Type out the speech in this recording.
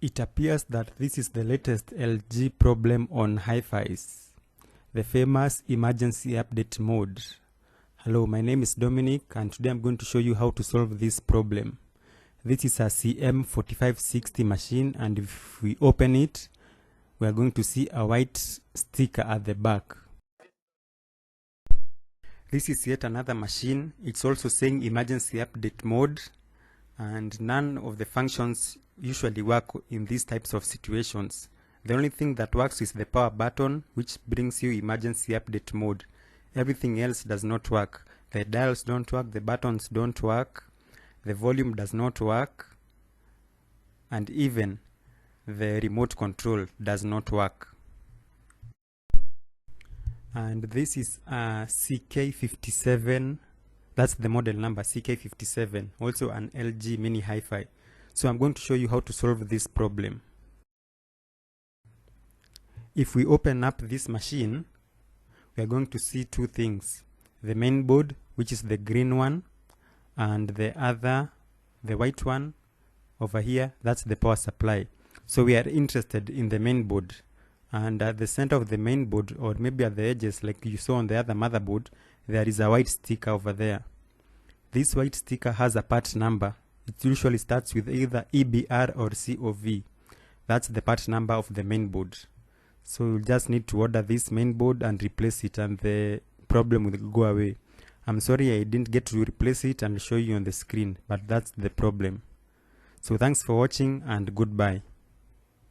It appears that this is the latest LG problem on HiFis, the famous emergency update mode. Hello, my name is Dominic and today I'm going to show you how to solve this problem. This is a CM4560 machine, and if we open it, we are going to see a white sticker at the back. This is yet another machine. It's also saying emergency update mode, and none of the functions usually work in these types of situations. The only thing that works is the power button, which brings you emergency update mode. Everything else does not work. The dials don't work, the buttons don't work, the volume does not work, and even the remote control does not work. And this is a CK57. That's the model number, CK57, also an LG mini HiFi. So I'm going to show you how to solve this problem. If we open up this machine, we are going to see two things. The main board, which is the green one, and the white one over here, that's the power supply. So we are interested in the main board. And at the center of the main board, or maybe at the edges like you saw on the other motherboard, there is a white sticker over there. This white sticker has a part number. It usually starts with either EBR or COV. That's the part number of the main board. So you just need to order this main board and replace it, and the problem will go away. I'm sorry I didn't get to replace it and show you on the screen, but that's the problem. So thanks for watching and goodbye.